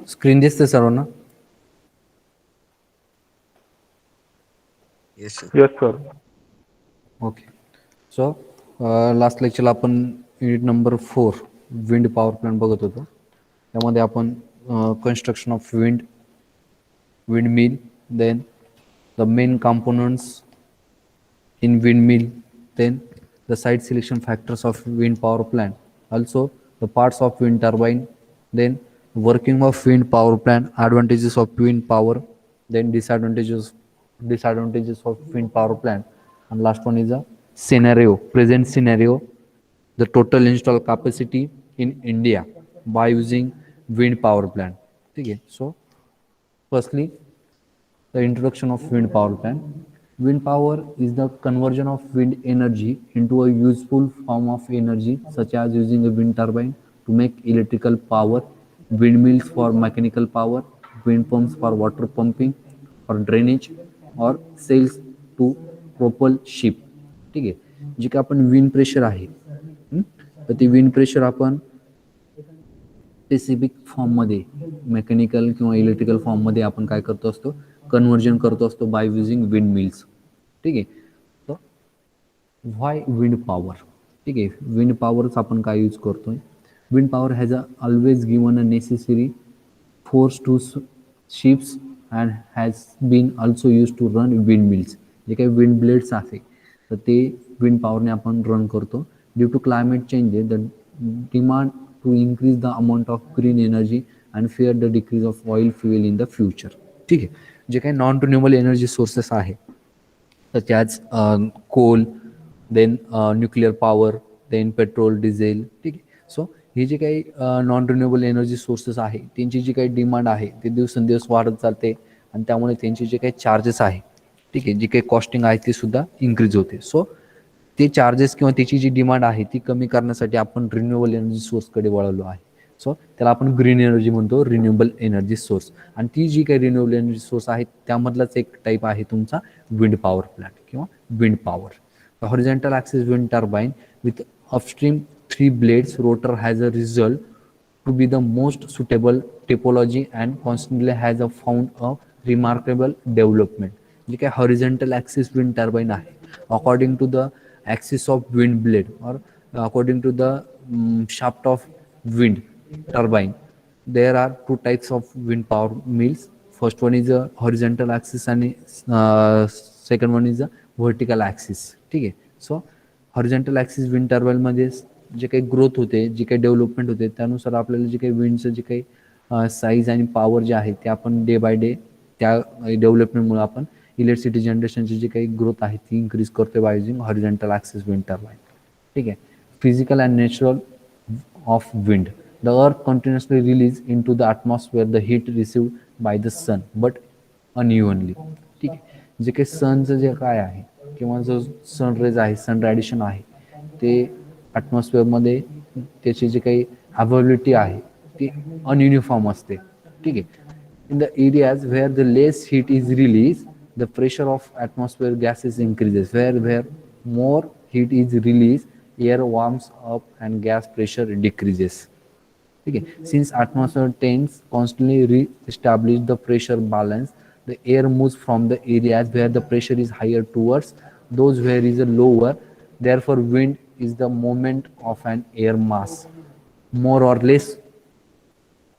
Screen दिसते सर्वांना? Yes, sir. Yes, sir. Okay. So last लेक्चरला आपण unit number 4 wind power plant बघत होतो. त्यामध्ये आपण construction of wind mill, then the main components in windmill, then the site selection factors of wind power plant, also the parts of wind turbine, then working of wind power plant, advantages of wind power, then disadvantages of wind power plant, and last one is a present scenario, the total installed capacity in India by using wind power plant. Okay, so firstly, the introduction of wind power plant. Wind power is the conversion of wind energy into a useful form of energy, such as using a wind turbine to make electrical power, windmills for mechanical power, wind pumps for water pumping or drainage, or sails to propel ship. ठीक आहे. जे काय आपण wind pressure आहे, तर ते wind pressure आपण specific फॉर्ममध्ये मेकॅनिकल किंवा इलेक्ट्रिकल फॉर्ममध्ये आपण काय करतो असतो, कन्व्हर्जन करतो असतो बाय युझिंग विंड मिल्स. ठीक आहे. तर व्हाय विंड पॉवर? ठीक आहे. विंड पॉवरच आपण काय यूज करतोय? Wind power has always given a necessary force to ships and has been also use to run wind mills. जे काही विंड ब्लेड्स आहे तर ते विंड पॉवरने आपण रन करतो. Due to climate changes the demand to increase the amount of green energy and fear the decrease of oil fuel in the future. ठीक आहे. जे काही नॉन रिन्युएबल एनर्जी सोर्सेस आहे such as coal, then nuclear power, then petrol, diesel. ठीक आहे. So हे जे काही नॉन रिन्युएबल एनर्जी सोर्सेस आहे त्यांची जी काही डिमांड आहे ते दिवसेंदिवस वाढत चालते आणि त्यामुळे त्यांचे जे काही चार्जेस आहे, ठीक आहे, जी काही कॉस्टिंग आहे ती सुद्धा इन्क्रीज होते. सो ते चार्जेस किंवा त्याची जी डिमांड आहे ती कमी करण्यासाठी आपण रिन्युएबल एनर्जी सोर्सकडे वळलो आहे. सो त्याला आपण ग्रीन एनर्जी म्हणतो, रिन्युएबल एनर्जी सोर्स. आणि ती जी काही रिन्युएबल एनर्जी सोर्स आहे त्यामधलाच एक टाईप आहे तुमचा विंड पॉवर प्लांट किंवा wind power. Horizontal axis wind turbine with upstream 3 blades rotor has a result to be the most suitable topology and constantly has a found a remarkable development. जे काही horizontal axis wind turbine आहे, according to the axis of wind blade or according to the shaft of wind turbine, there are two types of wind power mills. First one is a horizontal axis and second one is a vertical axis. ठीक आहे. So horizontal axis wind turbine मध्ये जे काही growth होते, जे काही development होते त्यानुसार आपल्याला जे काही विंडचं जे काही साईज आणि पॉवर जे आहे ते आपण डे बाय डे त्या डेव्हलपमेंटमुळे आपण इलेक्ट्रिसिटी जनरेशनची जी काही ग्रोथ आहे ती इन्क्रीज करते by using horizontal axis wind turbine. ठीक आहे. Physical and natural of wind. The earth continuously release into the atmosphere the heat received by the sun but unevenly. ठीक आहे. जे काही सनचं जे काय आहे किंवा जो सनरेज आहे, सन रॅडिएशन आहे ते ॲटमॉस्फिअरमध्ये त्याची जी काही अवेलेबिलिटी आहे ती अनयुनिफॉर्म असते. ठीक आहे. In the areas where the less heat is released, the pressure of atmosphere gases increases. Where more heat is released, air warms up and gas pressure decreases. Okay. Since atmosphere tends constantly re-establish the pressure balance, the air moves from the areas where the pressure is higher towards those where is a lower. Therefore, wind is the movement of an air mass, more or less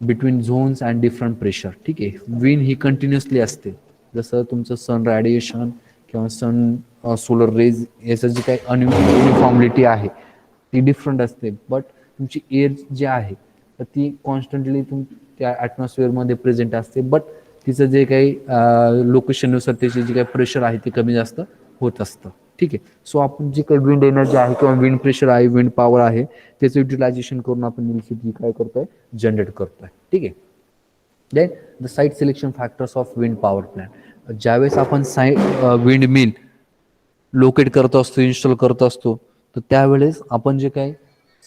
between zones and different pressure. ठीक आहे. Wind ही continuously असते. जसं तुमचं सन radiation किंवा sun solar raise याचं जी काही युनिफॉर्मिलिटी आहे ती डिफरंट असते, बट तुमची एअर जी आहे तर ती कॉन्स्टंटली त्या ॲटमॉस्फिअरमध्ये प्रेझेंट असते, बट तिचं जे काही लोकेशननुसार त्याची जी काही प्रेशर आहे ते कमी जास्त होत असतं. ठीक आहे. सो आपण जी काही विंड एनर्जी आहे किंवा विंड प्रेशर आहे, विंड पॉवर आहे त्याचं युटिलायझेशन करून आपण इलेक्ट्रिसिटी काय करतोय, जनरेट करतोय. ठीक आहे. Then the site selection factors of wind power plant. ज्यावेळेस आपण विंड मिल लोकेट करत असतो, इन्स्टॉल करत असतो, तर त्यावेळेस आपण जे काही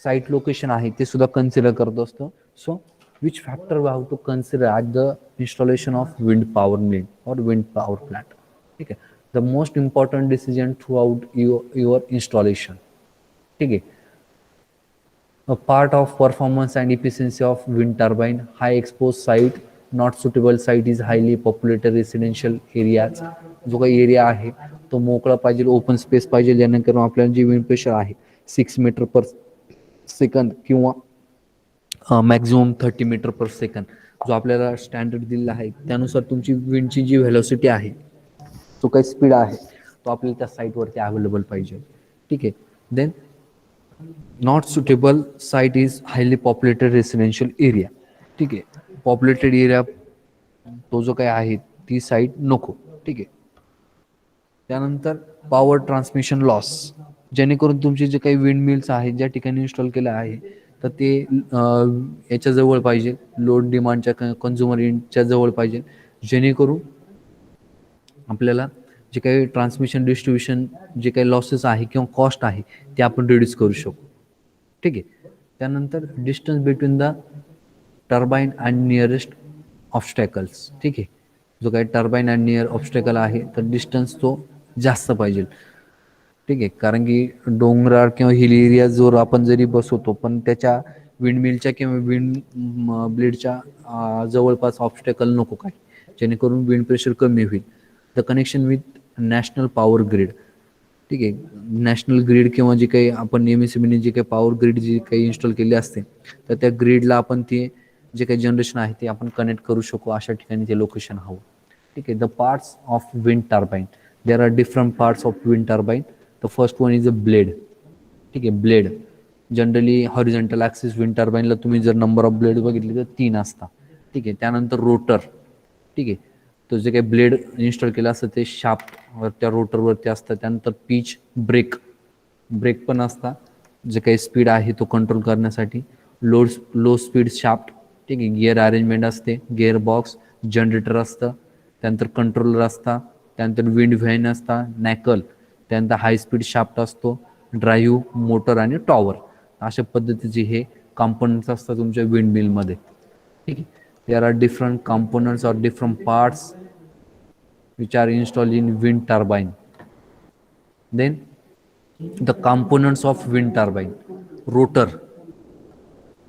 साईट लोकेशन आहे ते सुद्धा कन्सिडर करत असतो. So which factor we have to consider at the installation of wind power mill और विंड पॉवर प्लॅन्ट. ठीक आहे. The most important decision throughout your installation. ठीक आहे. A part of performance and efficiency of wind turbine, high exposed site, not suitable site is highly populated residential areas. जो काही area आहे तो मोकळा पाहिजे, ओपन स्पेस पाहिजे, जेणेकरून आपल्याला जी विंड प्रेशर आहे 6 मीटर पर सेकंद किंवा मॅक्झिमम 30 मीटर पर सेकंद जो आपल्याला स्टँडर्ड दिलेला आहे त्यानुसार तुमची विंडची जी व्हेलॉसिटी आहे, जो काही स्पीड आहे तो आपल्याला त्या साईटवरती अवेलेबल पाहिजे. ठीक आहे. Then not suitable site is highly populated residential area. ठीक आहे. पॉप्युलेटेड एरिया तो जो काही आहे ती साईट नको. ठीक आहे. त्यानंतर पॉवर ट्रान्समिशन लॉस, जेणेकरून तुमचे जे काही विंड मिल्स आहेत ज्या ठिकाणी इन्स्टॉल केलं आहे तर ते याच्या जवळ पाहिजे, लोड डिमांडच्या कन्झ्युमर इंडच्या जवळ पाहिजे, जेणेकरून आपल्याला जे काही ट्रान्समिशन डिस्ट्रीब्युशन जे काही लॉसेस आहे किंवा कॉस्ट आहे ते आपण रिड्यूस करू शकू. ठीक आहे. त्यानंतर distance between the turbine and nearest obstacles. ठीक आहे. जो काही टर्बाईन अँड नियर ऑब्स्टॅकल आहे तर डिस्टन्स तो जास्त पाहिजे. ठीक आहे. कारण की डोंगराळ किंवा हिल एरिया जोर आपण जरी बसवतो पण त्याच्या विंडमिलच्या किंवा विंड ब्लेडच्या जवळपास ऑब्स्टॅकल नको काय, जेणेकरून विंड प्रेशर कमी होईल. The connection with national power grid. ठीक आहे. नॅशनल ग्रीड किंवा जे काही आपण एमएससीबीने जे काही पॉवर ग्रीड जी काही इन्स्टॉल केली असते तर त्या ग्रीडला आपण ते जे काही जनरेशन आहे ते आपण कनेक्ट करू शकू, अशा ठिकाणी ते लोकेशन हवं. ठीक आहे. The parts of wind turbine, there are different parts of wind turbine. The first one is a blade. ठीक आहे. Blade generally horizontal axis wind टर्बाईनला तुम्ही जर नंबर ऑफ ब्लेड बघितली तर 3 असतात. ठीक आहे. त्यानंतर रोटर. ठीक आहे. तो जे काही ब्लेड इन्स्टॉल केलं असतं ते शाफ्ट त्या रोटरवरती असतं. त्यानंतर पीच ब्रेक पण असतात, जे काही स्पीड आहे तो कंट्रोल करण्यासाठी. Low speed shaft. ठीक आहे. गिअर अरेंजमेंट असते, गिअर बॉक्स, जनरेटर असतं, त्यानंतर कंट्रोलर असता, त्यानंतर विंड व्हॅन असता, नॅकल, त्यानंतर हाय स्पीड शाफ्ट असतो, ड्राईव्ह, मोटर आणि टॉवर. अशा पद्धतीचे हे कॉम्पोनंट्स असतात तुमच्या विंड मिलमध्ये. ठीक आहे. देर are different components or different parts which are installed in wind turbine. Then the components of wind turbine. Rotor.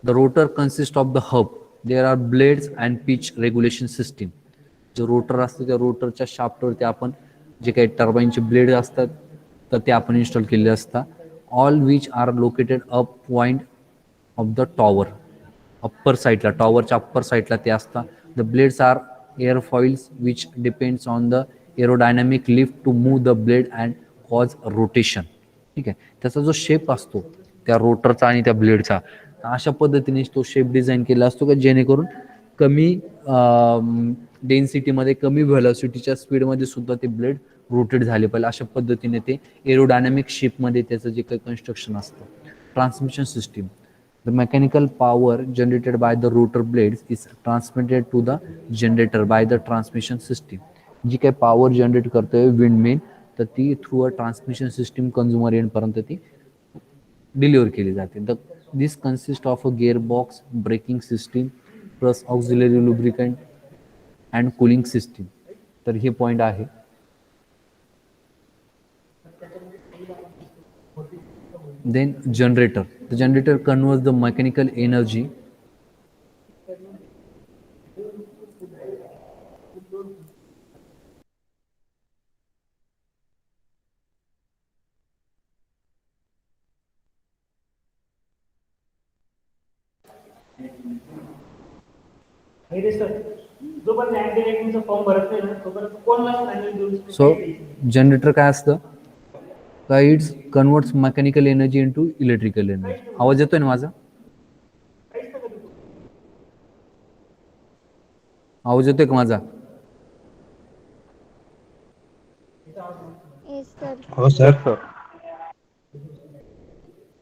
The rotor consists of the hub. There are blades and pitch regulation system. जो rotor असतं त्या रोटरच्या शाफ्टवरती आपण जे काही टर्बाईनचे blade असतात तर ते आपण इन्स्टॉल केले असतात. All which are located up point of the tower. Upper साईडला, टॉवरच्या अप्पर साईडला ते असतात. The blades are airfoils which depends on the aerodynamic lift to move the blade and cause rotation. ठीक आहे. त्याचा जो शेप असतो त्या रोटरचा आणि त्या ब्लेडचा, अशा पद्धतीने तो शेप डिझाईन केला असतो का जेणेकरून कमी डेन्सिटीमध्ये, कमी व्हेलॉसिटीच्या स्पीडमध्ये सुद्धा ते ब्लेड रोटेट झाले पाहिजे, अशा पद्धतीने ते एरोडायनामिक शेपमध्ये त्याचं जे काही कन्स्ट्रक्शन असतं. Transmission system. The mechanical power generated by the rotor blades is transmitted to the generator by the transmission system. जी काही पॉवर जनरेट करतोय विंडमिल तर ती through a transmission system consumer एंडपर्यंत ती डिलिव्हर केली जाते. This consist of a gear box, braking system plus auxiliary lubricant and cooling system. तर हे पॉईंट आहे. Then generator. The generator converts the mechanical energy so generator काय असतं का it's converts mechanical energy into electrical energy. आवाज येतोय ना माझा? आवाज येतोय का माझा? हो sir.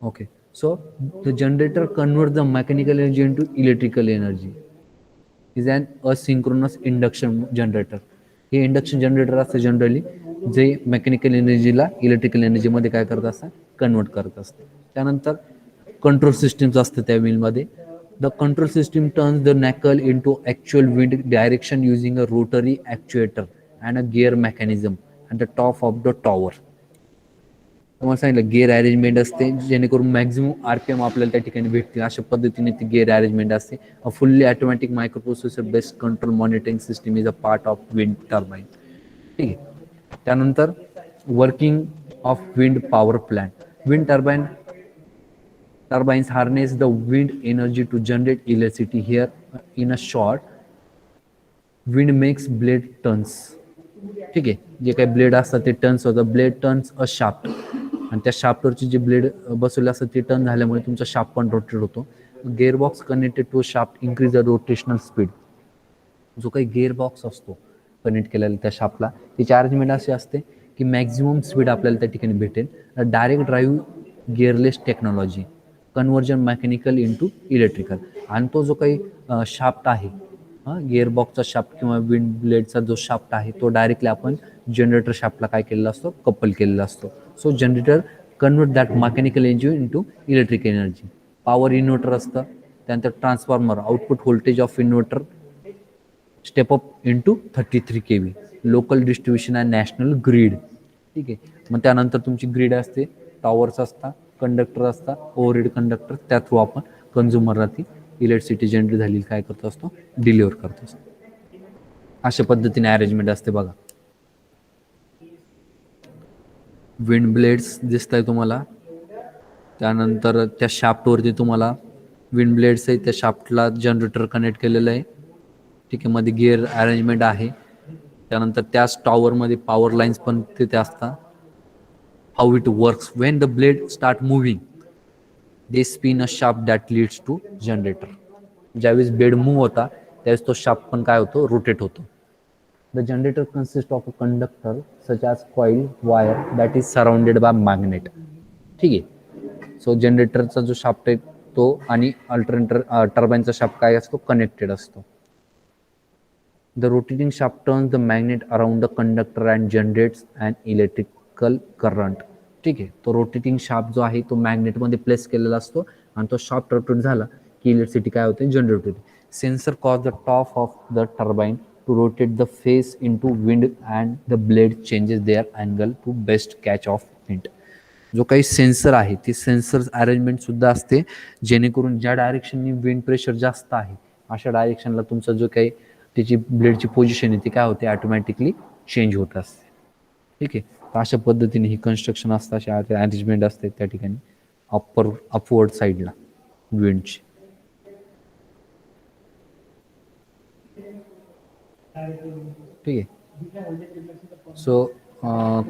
Okay, so the generator converts the mechanical energy into electrical energy. Is an asynchronous induction generator. हे इंडक्शन जनरेटर असतं जनरली जे मेकॅनिकल एनर्जीला इलेक्ट्रिकल एनर्जीमध्ये काय करत असतात, कन्वर्ट करत असतं. त्यानंतर कंट्रोल सिस्टीम्स असतं त्या व्हीलमध्ये. The control system turns the nacelle into actual wind direction using a rotary actuator and a gear mechanism at the top of the tower. तुम्हाला सांगितलं गिअर अरेंजमेंट असते जेणेकरून मॅक्झिमम RPM आपल्याला त्या ठिकाणी भेटतील अशा पद्धतीने ती गिअर अरेंजमेंट असते. A fully automatic microprocessor based control monitoring system is a part of wind turbine. ठीक आहे. त्यानंतर working of wind power plant. Wind turbines harness the wind energy to generate electricity. Here in a short, wind makes blade turns. ठीक आहे. जे काही blade असतात ते turns होतात. ब्लेड टर्न्स अ शाफ्ट आणि त्या शाफ्टवरची जे ब्लेड बसवले असतात ते टर्न झाल्यामुळे तुमचा शाफ्ट पण रोटेट होतो. Gearbox connected to shaft increase the rotational speed. जो काही गेअरबॉक्स असतो कनेक्ट केलेला त्या शाफ्टला त्याची अरेंजमेंट अशी असते की मॅक्झिमम स्पीड आपल्याला त्या ठिकाणी भेटेल. Direct drive gearless technology conversion mechanical into electrical. आणि तो जो काही शाफ्ट आहे गिअरबॉक्सचा शाफ्ट किंवा विंड ब्लेडचा जो शाफ्ट आहे तो डायरेक्टली आपण जनरेटर शाफ्टला काय केलेला असतो कपल केलेला असतो. So generator convert that mechanical energy into electric energy. Power inverter असतं. त्यानंतर transformer output voltage of inverter step up into 33 kV. Local distribution and national grid. ठीक आहे. मग त्यानंतर तुमची ग्रीड असते. टॉवर्स असतात, कंडक्टर असतात, ओव्हरहेड कंडक्टर. त्या थ्रू आपण कन्झ्युमरला ती इलेक्ट्रिसिटी जनरेट झालेली काय करतो असतो डिलिव्हर करतो असतो. अशा पद्धतीने अरेंजमेंट असते बघा. विंड ब्लेड्स दिसत आहे तुम्हाला. त्यानंतर त्या शाफ्टवरती तुम्हाला विंड ब्लेड्स आहे त्या शाफ्टला जनरेटर कनेक्ट केलेलं आहे. ठीक आहे. मध्ये गिअर अरेंजमेंट आहे. त्यानंतर त्याच टॉवरमध्ये पॉवर लाईन्स पण तिथे असतात. How it works when the blade start moving they spin a shaft that leads to generator. ज्यावेळेस ब्लेड मूव्ह होता त्यावेळेस तो शाफ्ट पण काय होतो रोटेट होतो. The generator consist of a conductor such as coil wire that is surrounded by magnet. ठीक आहे. सो जनरेटरचा जो शाफ्ट आहे तो आणि अल्टरनेटर टर्बाईनचा शाफ्ट काय असतो कनेक्टेड असतो. The rotating shaft turns the magnet around the conductor and generates an electrical current. ठीक आहे. तो रोटेटिंग शाफ्ट जो आहे तो मॅग्नेटमध्ये प्लेस केलेला असतो आणि तो शाफ्ट रोटेट झाला की इलेक्ट्रिसिटी काय होते जनरेट होते. Sensor cause the top of the turbine to rotate the face into wind and the blade changes their angle to best catch of wind. जो काही सेन्सर आहे ती सेन्सर अरेंजमेंट सुद्धा असते जेणेकरून ज्या डायरेक्शननी विंड प्रेशर जास्त आहे अशा डायरेक्शनला तुमचा जो काही त्याची ब्लेडची पोझिशन आहे ती काय होते ऑटोमॅटिकली चेंज होत असते. ठीक आहे. तर अशा पद्धतीने ही कन्स्ट्रक्शन असतं अशा अरेंजमेंट असते त्या ठिकाणी अपवर्ड साईडला विंडची. ठीक आहे. सो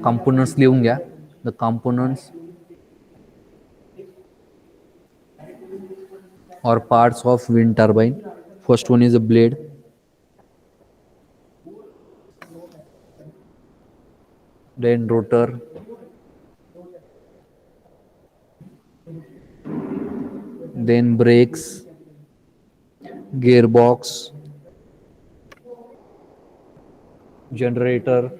कॉम्पोनंट्स लिहून घ्या. The components or parts of wind turbine. First one is a blade, then rotor, then brakes, gearbox, generator,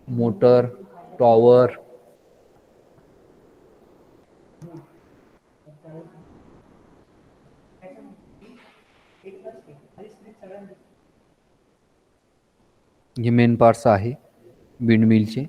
motor, tower, हे मेन पार्ट्स आहे विंड मिलचे.